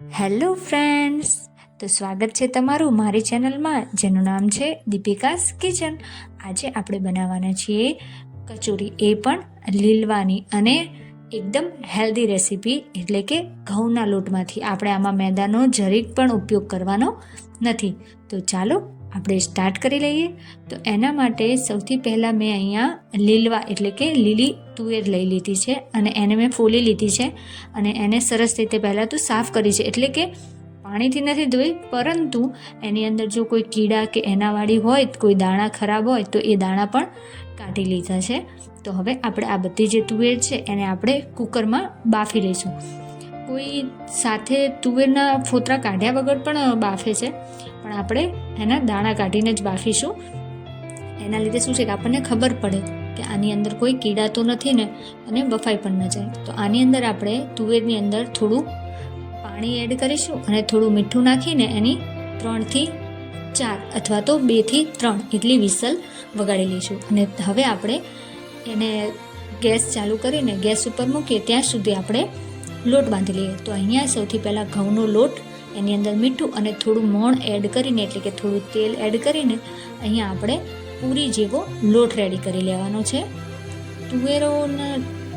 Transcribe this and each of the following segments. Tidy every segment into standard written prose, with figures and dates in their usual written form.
Hello friends, તો સ્વાગત છે તમારું મારી ચેનલમાં જેનું નામ છે દીપિકાસ કિચન. આજે આપણે બનાવવાના છીએ કચોરી, એ પણ લીલવાની અને એકદમ હેલ્ધી રેસીપી, એટલે કે ઘઉંના લોટમાંથી. આપણે આમાં મેદાનો જરીક પણ ઉપયોગ કરવાનો નથી. તો ચાલો આપણે સ્ટાર્ટ કરી લઈએ. તો એના માટે સૌથી પહેલાં મેં અહીંયા લીલવા એટલે કે લીલી તુવેર લઈ લીધી છે અને એને મેં ફોલી લીધી છે અને એને સરસ રીતે પહેલાં તો સાફ કરી છે. એટલે કે પાણીથી નથી ધોઈ, પરંતુ એની અંદર જો કોઈ કીડા કે એનાવાળી હોય, કોઈ દાણા ખરાબ હોય તો એ દાણા પણ કાઢી લીધા છે. તો હવે આપણે આ બધી જે તુવેર છે એને આપણે કુકરમાં બાફી લઈશું. કોઈ સાથે તુવેરના ફોતરા કાઢ્યા વગર પણ બાફે છે, પણ આપણે એના દાણા કાઢીને જ બાફીશું. એના લીધે શું છે કે આપણને ખબર પડે કે આની અંદર કોઈ કીડા તો નથી ને, અને બફાઈ પણ ન જાય. તો આની અંદર આપણે તુવેરની અંદર થોડું પાણી એડ કરીશું અને થોડું મીઠું નાખીને એની 3 થી 4 અથવા તો 2 થી 3 એટલી વિસલ વગાડી લઈશું. અને હવે આપણે એને ગેસ ચાલુ કરીને ગેસ ઉપર મૂકીએ ત્યાં સુધી આપણે લોટ બાંધી લઈએ. તો અહીંયા સૌથી પહેલાં ઘઉંનો લોટ, એની અંદર મીઠું અને થોડું મોણ એડ કરીને, એટલે કે થોડું તેલ એડ કરીને અહીંયા આપણે પૂરી જેવો લોટ રેડી કરી લેવાનો છે.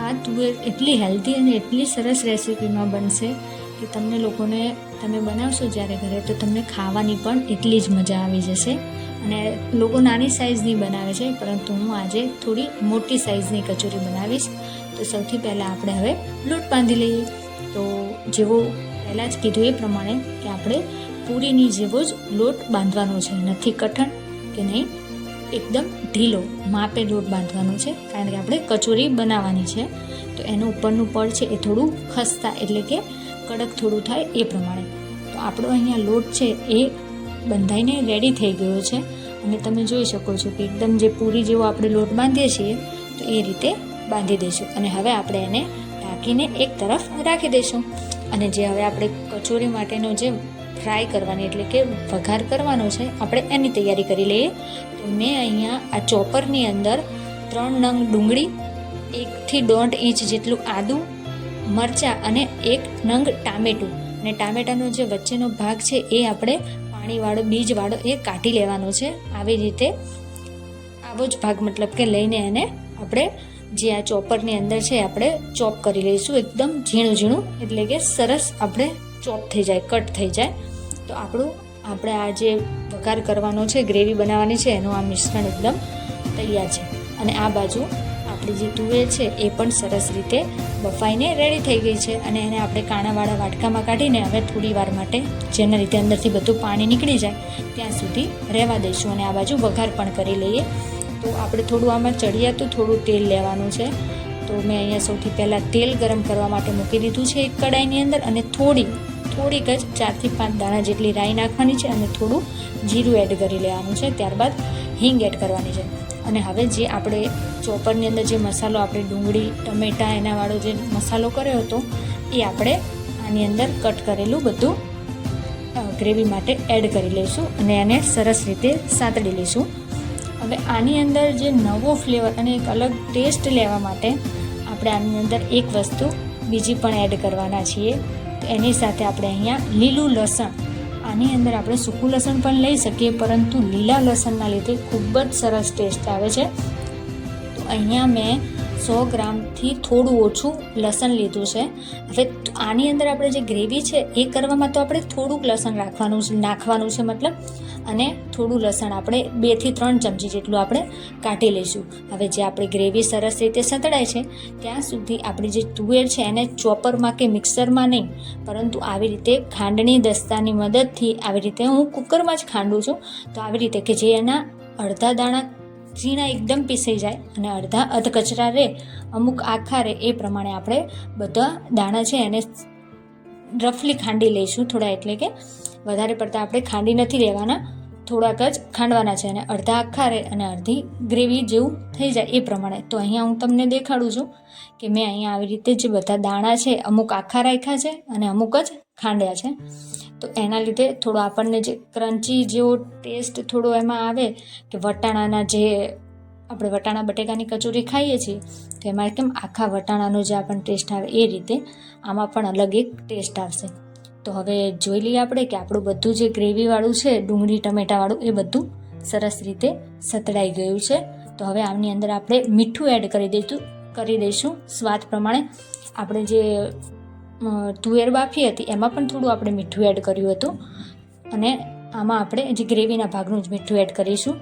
આ તુવેર એટલી હેલ્ધી અને એટલી સરસ રેસીપીમાં બનશે કે તમને લોકોને, તમે બનાવશો જ્યારે ઘરે, તો તમને ખાવાની પણ એટલી જ મજા આવી જશે. અને લોકો નાની સાઇઝની બનાવે છે, પરંતુ હું આજે થોડી મોટી સાઇઝની કચોરી બનાવીશ. તો સૌથી પહેલાં આપણે હવે લોટ બાંધી લઈએ. તો જેવો પહેલાં જ કીધું એ પ્રમાણે કે આપણે પૂરીની જેવો જ લોટ બાંધવાનો છે, નથી કઠણ કે નહીં, એકદમ ઢીલો માપે લોટ બાંધવાનો છે, કારણ કે આપણે કચોરી બનાવવાની છે. તો એનું ઉપરનું પડ છે એ થોડું ખસ્તા, એટલે કે કડક થોડું થાય એ પ્રમાણે. તો આપણો અહીંયા લોટ છે એ બંધાઈને રેડી થઈ ગયો છે અને તમે જોઈ શકો છો કે એકદમ જે પૂરી જેવો આપણે લોટ બાંધીએ છીએ તો એ રીતે બાંધી દઈશું. અને હવે આપણે એને ઢાંકીને એક તરફ રાખી દઈશું. અને જે હવે આપણે કચોરી માટેનો જે ફ્રાય કરવાની, એટલે કે વઘાર કરવાનો છે, આપણે એની તૈયારી કરી લઈએ. તો મેં અહીંયા આ ચોપરની અંદર 3 નંગ ડુંગળી, 1 થી 1.5 ઇંચ જેટલું આદું, મરચાં અને 1 નંગ ટામેટું. અને ટામેટાનો જે વચ્ચેનો ભાગ છે એ આપણે પાણીવાળો, બીજવાળો એ કાઢી લેવાનો છે. આવી રીતે આવો જ ભાગ મતલબ કે લઈને એને આપણે જે આ ચોપરની અંદર છે આપણે ચોપ કરી લઈશું, એકદમ ઝીણું ઝીણું, એટલે કે સરસ આપણે ચોપ થઈ જાય, કટ થઈ જાય. તો આપણે આ જે વઘાર કરવાનો છે, ગ્રેવી બનાવવાની છે, એનું આ મિશ્રણ એકદમ તૈયાર છે. અને આ બાજુ આપણી જે તુવેર છે એ પણ સરસ રીતે બફાઈને રેડી થઈ ગઈ છે. અને એને આપણે કાણાવાળા વાટકામાં કાઢીને હવે થોડી વાર માટે, જેના રીતે અંદરથી બધું પાણી નીકળી જાય ત્યાં સુધી રહેવા દઈશું. અને આ બાજુ વઘાર પણ કરી લઈએ. તો આપણે થોડું આમાં ચડિયાતું થોડું તેલ લેવાનું છે. તો મેં અહીંયા સૌથી પહેલાં તેલ ગરમ કરવા માટે મૂકી દીધું છે એક કડાઈની અંદર, અને થોડીક જ 4 થી 5 દાણા જેટલી રાઈ નાખવાની છે અને થોડું જીરું એડ કરી લેવાનું છે. ત્યારબાદ હિંગ એડ કરવાની છે. અને હવે જે આપણે ચોપરની અંદર જે મસાલો, આપણે ડુંગળી, ટમેટાં એનાવાળો જે મસાલો કર્યો હતો એ આપણે આની અંદર કટ કરેલું બધું ગ્રેવી માટે એડ કરી લઈશું અને એને સરસ રીતે સાતડી લઈશું. હવે આની અંદર જે નવો ફ્લેવર અને એક અલગ ટેસ્ટ લેવા માટે આપણે આની અંદર એક વસ્તુ બીજી પણ એડ કરવાના છીએ. તો એની સાથે આપણે અહીંયા લીલું લસણ, આની અંદર આપણે સૂકું લસણ પણ લઈ શકીએ, પરંતુ લીલા લસણના લીધે ખૂબ જ સરસ ટેસ્ટ આવે છે. તો અહીંયા મેં 100 ગ્રામથી થોડું ઓછું લસણ લીધું છે. હવે આની અંદર આપણે જે ગ્રેવી છે એ કરવામાં તો આપણે થોડુંક લસણ નાખવાનું છે મતલબ, અને થોડું લસણ આપણે 2 થી 3 ચમચી જેટલું આપણે કાઢી લઈશું. હવે જે આપણી ગ્રેવી સરસ રીતે સતળાય છે ત્યાં સુધી આપણી જે તુવેર છે એને ચોપરમાં કે મિક્સરમાં નહીં, પરંતુ આવી રીતે ખાંડણી દસ્તાની મદદથી, આવી રીતે હું કુકરમાં જ ખાંડું છું. તો આવી રીતે કે જે એના અડધા દાણા ઝીણા એકદમ પીસાઈ જાય અને અડધા અધકચરા રહે, અમુક આખા રહે, એ પ્રમાણે આપણે બધા દાણા છે એને રફલી ખાંડી લઈશું થોડા. એટલે કે વધારે પડતા આપણે ખાંડી નથી લેવાના, થોડાક જ ખાંડવાના છે. અને અડધા આખા રહે અને અડધી ગ્રેવી જેવું થઈ જાય એ પ્રમાણે. તો અહીંયા હું તમને દેખાડું છું કે મેં અહીંયા આવી રીતે જે બધા દાણા છે અમુક આખા રાખ્યા છે અને અમુક જ ખાંડ્યા છે. તો એના લીધે થોડો આપણને જે ક્રન્ચી જેવો ટેસ્ટ થોડો એમાં આવે, કે વટાણાના જે આપણે વટાણા બટેકાની કચોરી ખાઈએ છીએ તો એમાં કેમ આખા વટાણાનો જે આપણને ટેસ્ટ આવે, એ રીતે આમાં પણ અલગ એક ટેસ્ટ આવશે. તો હવે જોઈ લઈએ આપણે કે આપણું બધું જે ગ્રેવીવાળું છે ડુંગળી ટમેટાવાળું એ બધું સરસ રીતે સતળાઈ ગયું છે. તો હવે આની અંદર આપણે મીઠું એડ કરી દઈશું સ્વાદ પ્રમાણે. આપણે જે તુવેર બાફી હતી એમાં પણ થોડું આપણે મીઠું એડ કર્યું હતું અને આમાં આપણે જે ગ્રેવીના ભાગનું જ મીઠું એડ કરીશું.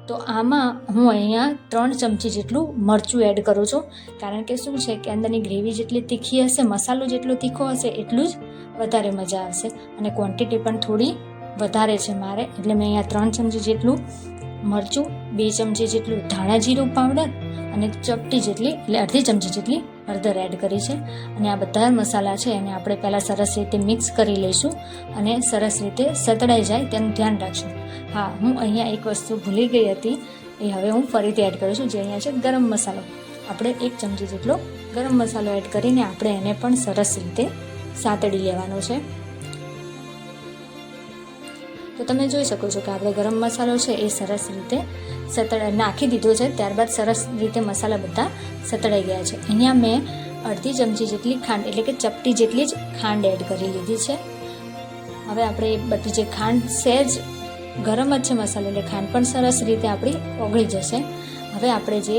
તો આમાં હું અહીંયા 3 ચમચી જેટલું મરચું એડ કરું છું, કારણ કે શું છે કે અંદરની ગ્રેવી જેટલી તીખી હશે, મસાલો જેટલો તીખો હશે એટલું જ વધારે મજા આવશે. અને ક્વોન્ટિટી પણ થોડી વધારે છે મારે, એટલે મેં અહીંયા 3 ચમચી જેટલું મરચું, 2 ચમચી જેટલું ધાણા જીરું પાવડર અને ચપટી જેટલી એટલે અડધી ચમચી જેટલી હળદર એડ કરી છે. અને આ બધા મસાલા છે એને આપણે પહેલાં સરસ રીતે મિક્સ કરી લઈશું અને સરસ રીતે સતળાઈ જાય તેનું ધ્યાન રાખશું. હા, હું અહીંયા એક વસ્તુ ભૂલી ગઈ હતી, એ હવે હું ફરીથી એડ કરું છું, જે અહીંયા છે ગરમ મસાલો. આપણે 1 ચમચી જેટલો ગરમ મસાલો એડ કરીને આપણે એને પણ સરસ રીતે સાતળી લેવાનો છે. તો તમે જોઈ શકો છો કે આપણે ગરમ મસાલો છે એ સરસ રીતે નાખી દીધો છે. ત્યારબાદ સરસ રીતે મસાલા બધા સતળાઈ ગયા છે. અહીંયા મેં અડધી ચમચી જેટલી ખાંડ એટલે કે ચપટી જેટલી જ ખાંડ એડ કરી લીધી છે. હવે આપણે બધી જે ખાંડ સહેજ ગરમ જ છે મસાલો એટલે ખાંડ પણ સરસ રીતે આપણી ઓગળી જશે. હવે આપણે જે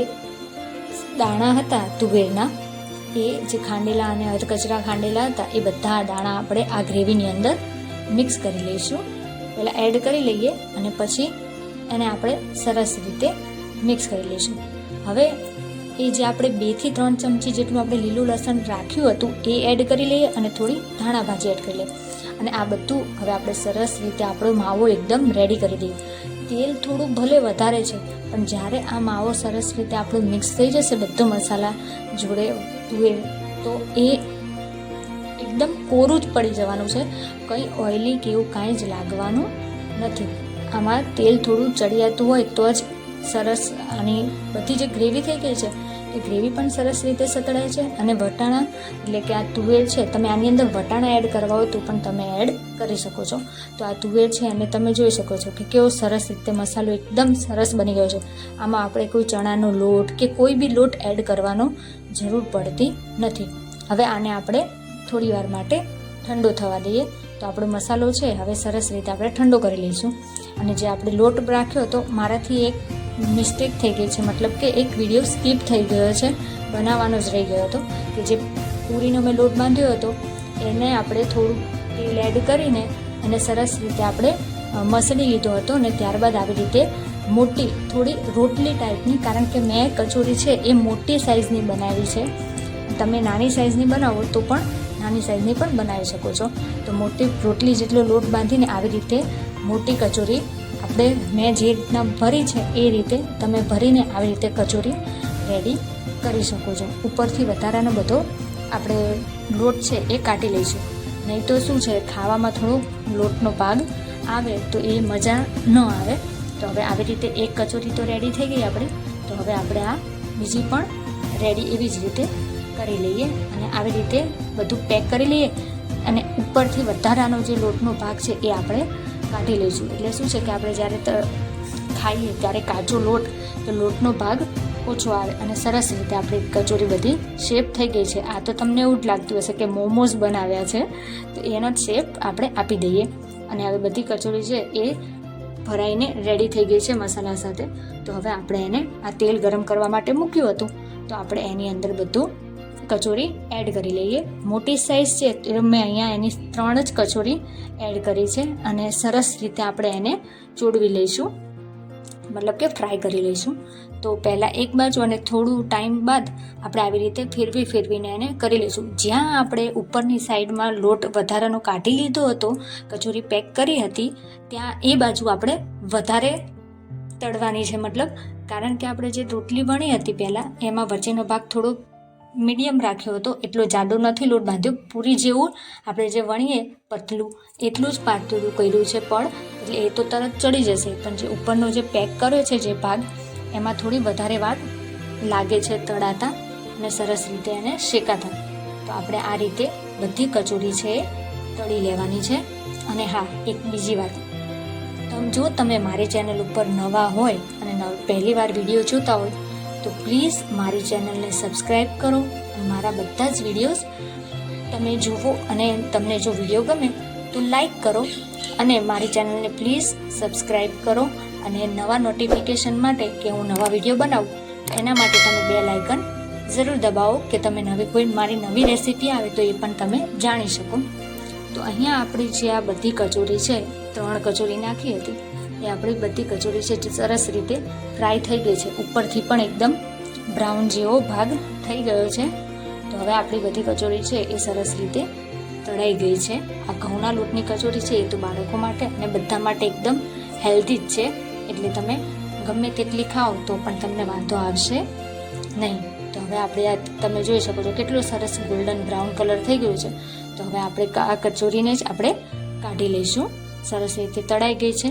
દાણા હતા તુવેરના એ જે ખાંડેલા અને અધકચરા ખાંડેલા હતા એ બધા દાણા આપણે આ ગ્રેવીની અંદર મિક્સ કરી લઈશું. પહેલાં એડ કરી લઈએ અને પછી એને આપણે સરસ રીતે મિક્સ કરી લઈશું. હવે એ જે આપણે 2 થી 3 ચમચી જેટલું આપણે લીલું લસણ રાખ્યું હતું એ એડ કરી લઈએ અને થોડી ધાણા ભાજી એડ કરી લઈએ. અને આ બધું હવે આપણે સરસ રીતે આપણો માવો એકદમ રેડી કરી દઈએ. તેલ થોડું ભલે વધારે છે, પણ જ્યારે આ માવો સરસ રીતે આપણું મિક્સ થઈ જશે બધો મસાલા જોડે તુવેર, તો એ એકદમ કોરું જ પડી જવાનું છે. કંઈ ઓઇલી કે એવું કાંઈ જ લાગવાનું નથી. આમાં તેલ થોડું ચડિયાતું હોય તો જ સરસ આની બધી જે ગ્રેવી થઈ ગઈ છે એ ગ્રેવી પણ સરસ રીતે સતળાય છે. અને વટાણા એટલે કે આ તુવેર છે, તમે આની અંદર વટાણા એડ કરવા હોય તો પણ તમે એડ કરી શકો છો. તો આ તુવેર છે અને તમે જોઈ શકો છો કે કેવો સરસ રીતે મસાલો એકદમ સરસ બની ગયો છે. આમાં આપણે કોઈ ચણાનો લોટ કે કોઈ બી લોટ એડ કરવાનો જરૂર પડતી નથી. હવે આને આપણે થોડી વાર માટે ઠંડો થવા દઈએ. તો આપણો મસાલો છે હવે સરસ રીતે આપણે ઠંડો કરી લઈશું. અને જે આપણે લોટ રાખ્યો હતો, મારાથી એક મિસ્ટેક થઈ ગઈ છે, મતલબ કે એક વિડીયો સ્કીપ થઈ ગયો છે, બનાવવાનો જ રહી ગયો હતો. કે જે પૂરીનો મેં લોટ બાંધ્યો હતો એને આપણે થોડું તેલ એડ કરીને અને સરસ રીતે આપણે મસળી લીધો હતો. અને ત્યારબાદ આવી રીતે મોટી થોડી રોટલી ટાઈપની, કારણ કે મેં કચોરી છે એ મોટી સાઇઝની બનાવી છે. તમે નાની સાઇઝની બનાવો તો પણ નાની સાઇઝની પણ બનાવી શકો છો. તો મોટી રોટલી જેટલો લોટ બાંધીને આવી રીતે મોટી કચોરી આપણે મેં જે રીતના ભરી છે એ રીતે તમે ભરીને આવી રીતે કચોરી રેડી કરી શકો છો. ઉપરથી વધારાનો બધો આપણે લોટ છે એ કાઢી લઈશું, નહીં તો શું છે ખાવામાં થોડો લોટનો ભાગ આવે તો એ મજા ન આવે. તો હવે આવી રીતે એક કચોરી તો રેડી થઈ ગઈ આપણી. તો હવે આપણે આ બીજી પણ રેડી એવી જ રીતે કરી લઈએ અને આવી રીતે બધું પેક કરી લઈએ. અને ઉપરથી વધારાનો જે લોટનો ભાગ છે એ આપણે કાઢી લઈશું. એટલે શું છે કે આપણે જ્યારે ખાઈએ ત્યારે કાચો લોટ તો લોટનો ભાગ ઓછો આવે અને સરસ રીતે આપણી કચોરી બધી શેપ થઈ ગઈ છે. આ તો તમને એવું જ લાગતું હશે કે મોમોઝ બનાવ્યા છે, તો એનો જ શેપ આપણે આપી દઈએ. અને હવે બધી કચોરી છે એ ભરાઈને રેડી થઈ ગઈ છે મસાલા સાથે. તો હવે આપણે એને આ તેલ ગરમ કરવા માટે મૂક્યું હતું, તો આપણે એની અંદર બધું કચોરી એડ કરી લઈએ. મોટી સાઇઝ છે તો મેં અહીંયા એની 3 જ કચોરી એડ કરી છે. અને સરસ રીતે આપણે એને ચોળવી લઈશું, મતલબ કે ફ્રાય કરી લઈશું. તો પહેલાં એક બાજુ અને થોડું ટાઈમ બાદ આપણે આવી રીતે ફેરવીને એને કરી લઈશું. જ્યાં આપણે ઉપરની સાઈડમાં લોટ વધારાનો કાઢી લીધો હતો, કચોરી પેક કરી હતી, ત્યાં એ બાજુ આપણે વધારે તળવાની છે. મતલબ કારણ કે આપણે જે રોટલી વણી હતી પહેલાં એમાં વચ્ચેનો ભાગ થોડો મીડિયમ રાખ્યો હતો, એટલો જાડો નથી લોટ બાંધ્યો. પૂરી જેવું આપણે જે વણીએ પતલું એટલું જ પાતળું કર્યું છે પડ, એટલે એ તો તરત ચડી જશે. પણ જે ઉપરનો જે પેક કર્યો છે જે ભાગ, એમાં થોડી વધારે વાર લાગે છે તળાતા અને સરસ રીતે એને શેકાતા. તો આપણે આ રીતે બધી કચોરી છે એ તળી લેવાની છે. અને હા, એક બીજી વાત, જો તમે મારી ચેનલ ઉપર નવા હોય અને પહેલી વાર વિડીયો જોતા હોય તો પ્લીઝ મારી ચેનલને સબસ્ક્રાઈબ કરો. મારા બધા જ વિડીયોઝ તમે જુઓ અને તમને જો વિડીયો ગમે તો લાઈક કરો અને મારી ચેનલને પ્લીઝ સબસ્ક્રાઈબ કરો અને નવા નોટિફિકેશન માટે કે હું નવા વિડીયો બનાવું એના માટે તમે બેલ આઇકન જરૂર દબાવો કે તમે કોઈ મારી નવી રેસીપી આવે તો એ પણ તમે જાણી શકો. તો અહીંયા આપણી જે આ બધી કચોરી છે, 3 કચોરી નાખી હતી, એ આપણી બધી કચોરી છે જે સરસ રીતે ફ્રાય થઈ ગઈ છે. ઉપરથી પણ એકદમ બ્રાઉન જેવો ભાગ થઈ ગયો છે. તો હવે આપણી બધી કચોરી છે એ સરસ રીતે તળાઈ ગઈ છે. આ ઘઉંના લોટની કચોરી છે એ તો બાળકો માટે અને બધા માટે એકદમ હેલ્ધી જ છે, એટલે તમે ગમે તેટલી ખાઓ તો પણ તમને વાંધો આવશે નહીં. તો હવે આપણે તમે જોઈ શકો છો કેટલું સરસ ગોલ્ડન બ્રાઉન કલર થઈ ગયું છે. તો હવે આપણે આ કચોરીને જ આપણે કાઢી લઈશું. સરસ રીતે તળાઈ ગઈ છે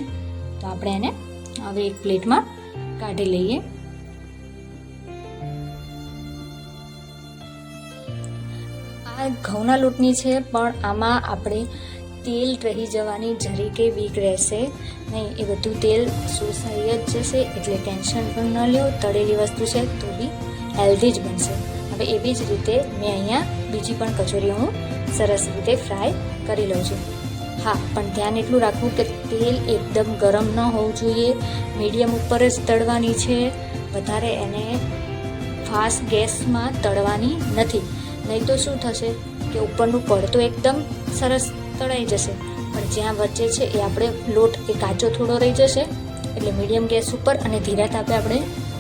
તો આપણે એને હવે એક પ્લેટમાં કાઢી લઈએ. આ ઘઉંના લોટની છે પણ આમાં આપણે તેલ રહી જવાની જરી કે બીક રહેશે નહીં. એ બધું તેલ શોષાઈ જ જશે, એટલે ટેન્શન પણ ન લો. તળેલી વસ્તુ છે તો બી હેલ્ધી જ બનશે. હવે એવી જ રીતે મેં અહીંયા બીજી પણ કચોરી હું સરસ રીતે ફ્રાય કરી લઉં છું. હા, પણ ધ્યાન એટલું રાખવું કે તેલ એકદમ ગરમ ન હોવું જોઈએ, મીડિયમ ઉપર જ તળવાની છે. વધારે એને ફાસ્ટ ગેસમાં તળવાની નથી, નહીં તો શું થશે કે ઉપરનું પડ તો એકદમ સરસ તળાઈ જશે પણ જ્યાં વચ્ચે છે એ આપણે લોટ એ કાચો થોડો રહી જશે. એટલે મીડિયમ ગેસ ઉપર અને ધીરા તાપે આપણે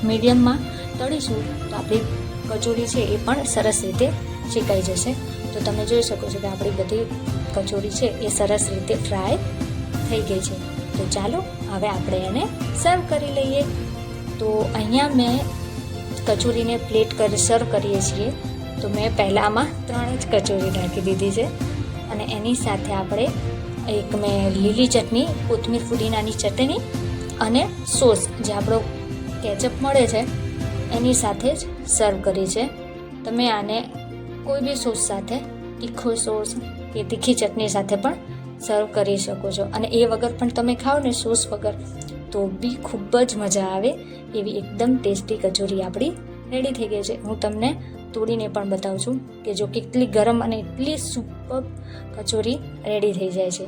મીડિયમમાં તળીશું તો આપણી કચોરી છે એ પણ સરસ રીતે શેકાઈ જશે. તો તમે જોઈ શકો છો કે આપણી બધી કચોરી છે એ સરસ રીતે ફ્રાય થઈ ગઈ છે. તો ચાલો હવે આપણે એને સર્વ કરી લઈએ. તો અહીંયા મેં કચોરીને સર્વ કરીએ છીએ તો મેં પહેલાંમાં 3 જ કચોરી નાખી દીધી છે અને એની સાથે આપણે મેં લીલી ચટણી, કોથમીર ફુદીનાની ચટણી અને સોસ જે આપણો કેચઅપ મળે છે એની સાથે જ સર્વ કરી છે. તમે આને કોઈ બી સોસ સાથે, તીખો સોસ કે તીખી ચટણી સાથે પણ સર્વ કરી શકો છો. અને એ વગર પણ તમે ખાઓ ને, સોસ વગર, તો બી ખૂબ જ મજા આવે એવી એકદમ ટેસ્ટી કચોરી આપણી રેડી થઈ ગઈ છે. હું તમને તોડીને પણ બતાવું છું કે જો કેટલી ગરમ અને એટલી સુપર કચોરી રેડી થઈ જાય છે.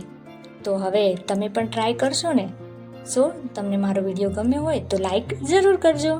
તો હવે તમે પણ ટ્રાય કરશો ને? સો તમને મારો વિડીયો ગમ્યો હોય તો લાઈક જરૂર કરજો.